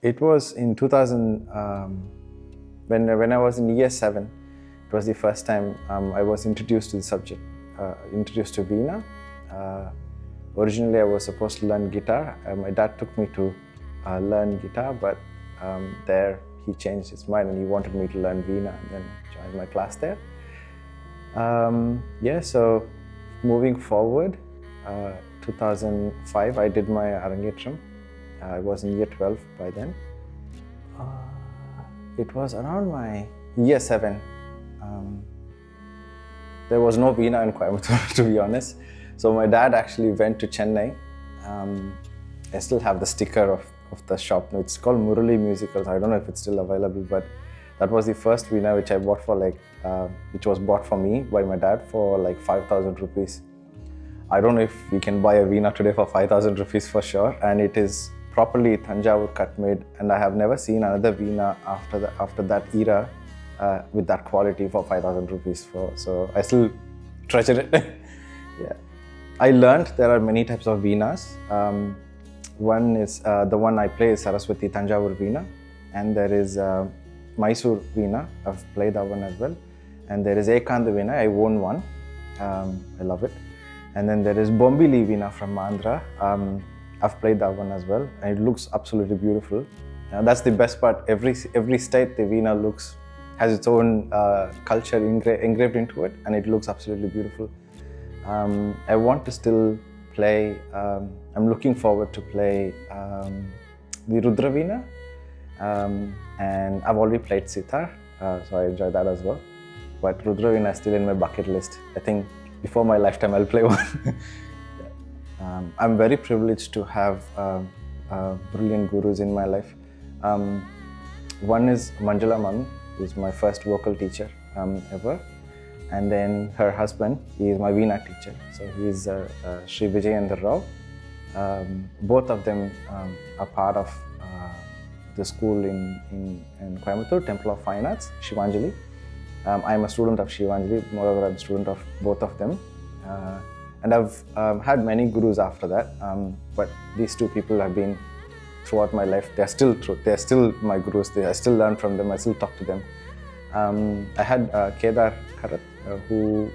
It was in 2000, when I was in year 7. It was the first time I was introduced to the subject, introduced to vina. Originally, I was supposed to learn guitar. My dad took me to learn guitar, but there he changed his mind and he wanted me to learn vina and then joined my class there. So moving forward, 2005, I did my Arangetram. I was in year 12 by then. It was around my year 7. There was no vina in Coimbatore, to be honest. So my dad actually went to Chennai. I still have the sticker of the shop. It's called Murali Musicals. I don't know if it's still available, but that was the first vina which I bought for which was bought for me by my dad for like 5,000 rupees. I don't know if we can buy a vina today for 5,000 rupees for sure, and it is properly Thanjavur cut made, and I have never seen another vina after that era with that quality for 5,000 rupees. So I still treasure it. Yeah, I learned there are many types of vinas. One is the one I play is Saraswati Thanjavur vina, and there is Mysore vina. I've played that one as well, and there is Ekanda vina. I own one. I love it. And then there is Bombili vina from Andhra. I've played that one as well, and it looks absolutely beautiful. That's the best part. Every state the vina has its own culture engraved into it, and it looks absolutely beautiful. I want to still play. I'm looking forward to play the Rudra vina, and I've already played sitar, so I enjoy that as well. But Rudra vina is still in my bucket list. I think before my lifetime I'll play one. I'm very privileged to have brilliant gurus in my life. One is Manjula Mami, who's my first vocal teacher ever. And then her husband, he is my veena teacher. So he's Sri Vijayendra Rao. Both of them are part of the school in Coimbatore, Temple of Fine Arts, Shivanjali. I'm a student of Shivanjali, moreover I'm a student of both of them. And I've had many gurus after that, but these two people have been throughout my life. They're still my gurus. I still learn from them. I still talk to them. I had Kedar Kharat, who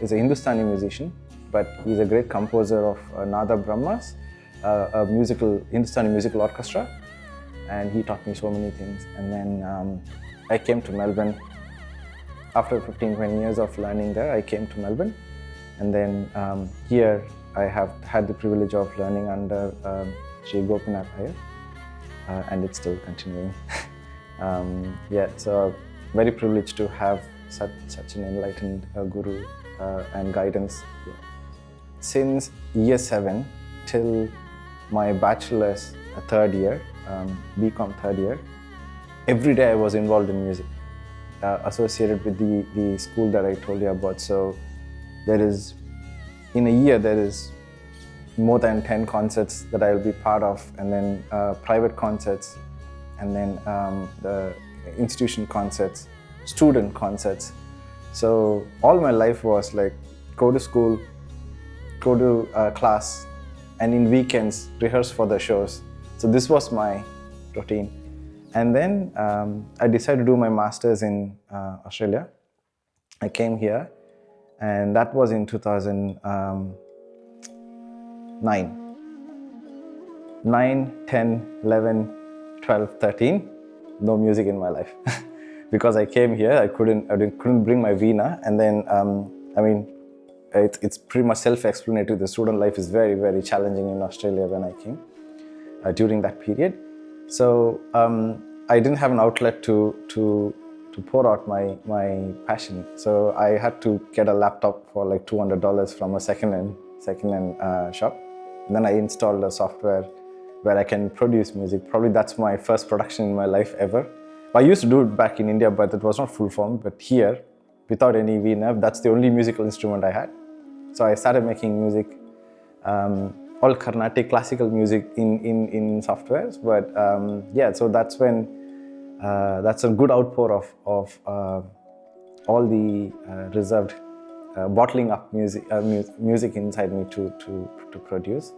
is a Hindustani musician, but he's a great composer of Nada Brahmas, a Hindustani musical orchestra, and he taught me so many things. And then I came to Melbourne. After 15-20 years of learning there, I came to Melbourne. And then here I have had the privilege of learning under Sri Gopinath Iyer, and it's still continuing. So very privileged to have such an enlightened guru and guidance. Yeah. Since year 7 till my bachelor's third year, BCom third year, every day I was involved in music, associated with the school that I told you about. So in a year, there is more than 10 concerts that I will be part of, and then private concerts, and then the institution concerts, student concerts. So all my life was like go to school, go to class, and in weekends rehearse for the shows. So this was my routine. And then I decided to do my master's in Australia. I came here, and that was in 2009. 9, 10, 11, 12, 13, no music in my life. Because I came here, I couldn't bring my veena, and then it's pretty much self-explanatory. The student life is very, very challenging in Australia when I came during that period. So I didn't have an outlet to pour out my passion. So I had to get a laptop for like $200 from a second-hand shop. And then I installed a software where I can produce music. Probably that's my first production in my life ever. I used to do it back in India, but it was not full form. But here, without any veena, that's the only musical instrument I had. So I started making music, all Carnatic classical music in softwares. But so that's when that's a good outpour of all the reserved bottling up music inside me to produce.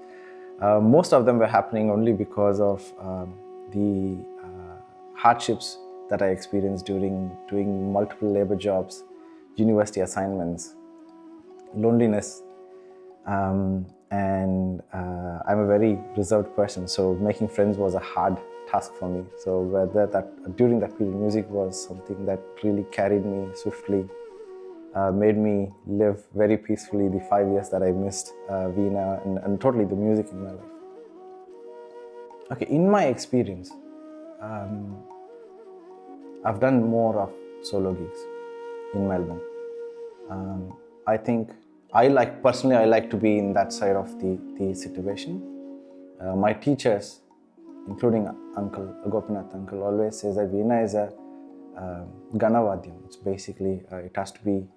Most of them were happening only because of the hardships that I experienced during doing multiple labor jobs, university assignments, loneliness, and I'm a very reserved person, so making friends was a hard task for me. So whether that during that period, music was something that really carried me swiftly, made me live very peacefully the 5 years that I missed vina and totally the music in my life. Okay, in my experience, I've done more of solo gigs in Melbourne. I think I like to be in that side of the situation. My teachers, including Uncle Gopinath Uncle, always says that vina is a ganavadyam. It's basically it has to be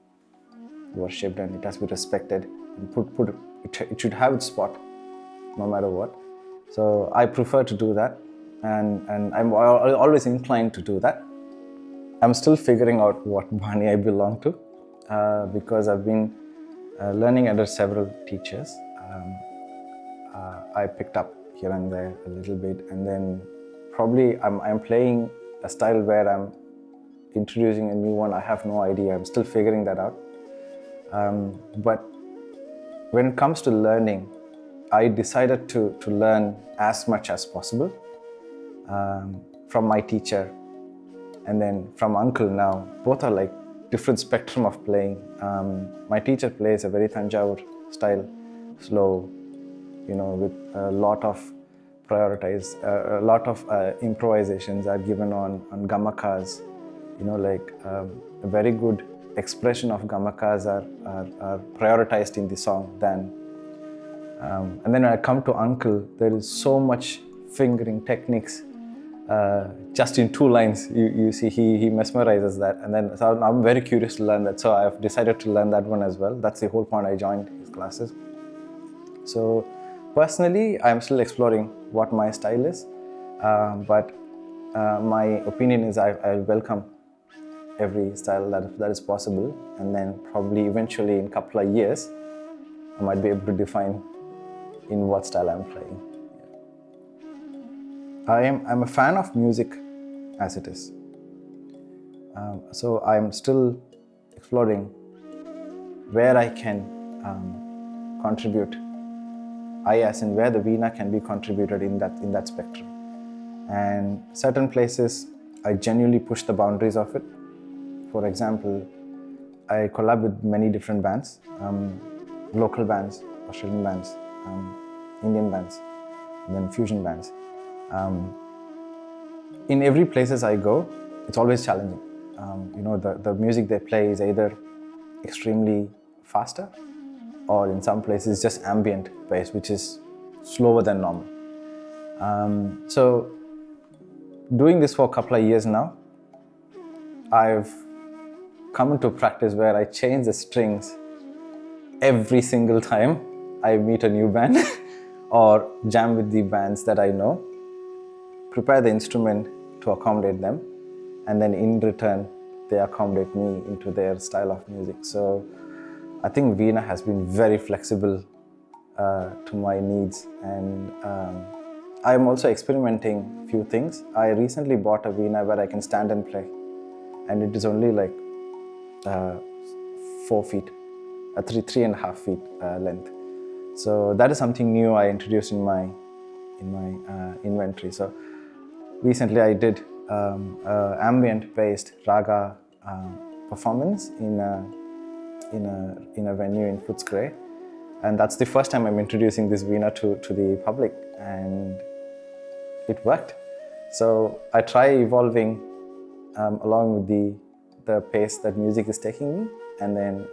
worshipped and it has to be respected and it should have its spot no matter what. So I prefer to do that, and I'm always inclined to do that. I'm still figuring out what bani I belong to because I've been learning under several teachers. I picked up here and there a little bit, and then probably I'm playing a style where I'm introducing a new one. I have no idea. I'm still figuring that out. But when it comes to learning, I decided to learn as much as possible from my teacher and then from Uncle now. Both are like different spectrum of playing. My teacher plays a very Thanjavur style, slow, with a lot of a lot of improvisations are given on gamakas, a very good expression of gamakas are prioritized in the song than. And then when I come to Uncle, there is so much fingering techniques just in 2 lines. You see, he mesmerizes that. And then so I'm very curious to learn that. So I've decided to learn that one as well. That's the whole point I joined his classes. So personally, I'm still exploring what my style is. But my opinion is I welcome every style that is possible. And then probably eventually in a couple of years, I might be able to define in what style I'm playing. I'm a fan of music as it is. So I'm still exploring where I can contribute. As in where the vina can be contributed in that spectrum. And certain places I genuinely push the boundaries of it. For example, I collab with many different bands, local bands, Australian bands, Indian bands, and then fusion bands. In every places I go, it's always challenging. The music they play is either extremely faster or in some places just ambient based, which is slower than normal. So doing this for a couple of years now, I've come into practice where I change the strings every single time I meet a new band or jam with the bands that I know, prepare the instrument to accommodate them, and then in return, they accommodate me into their style of music. So I think vina has been very flexible to my needs, and I'm also experimenting few things. I recently bought a vina where I can stand and play, and it is only like 4 feet, 3.5 feet length. So that is something new I introduced in my inventory. So recently I did ambient-based raga performance in a venue in Footscray, and that's the first time I'm introducing this vina to the public, and it worked. So I try evolving along with the pace that music is taking me, and then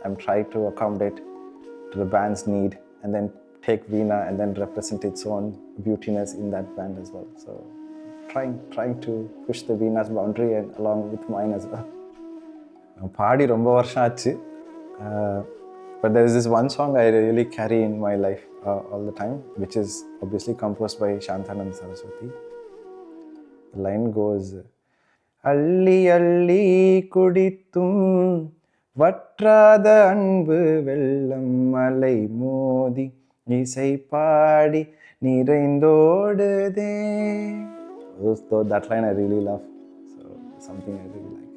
I'm trying to accommodate to the band's need, and then take vina and then represent its own beautiness in that band as well. So trying to push the vina's boundary and along with mine as well. Paadi romba varsham aachu, but there is this one song I really carry in my life all the time, which is obviously composed by Seshadri Saraswati. The line goes, Alli alli kudithum vatrada anbu vellam malai modi isai paadi niraindodude. that line I really love. So something I really like.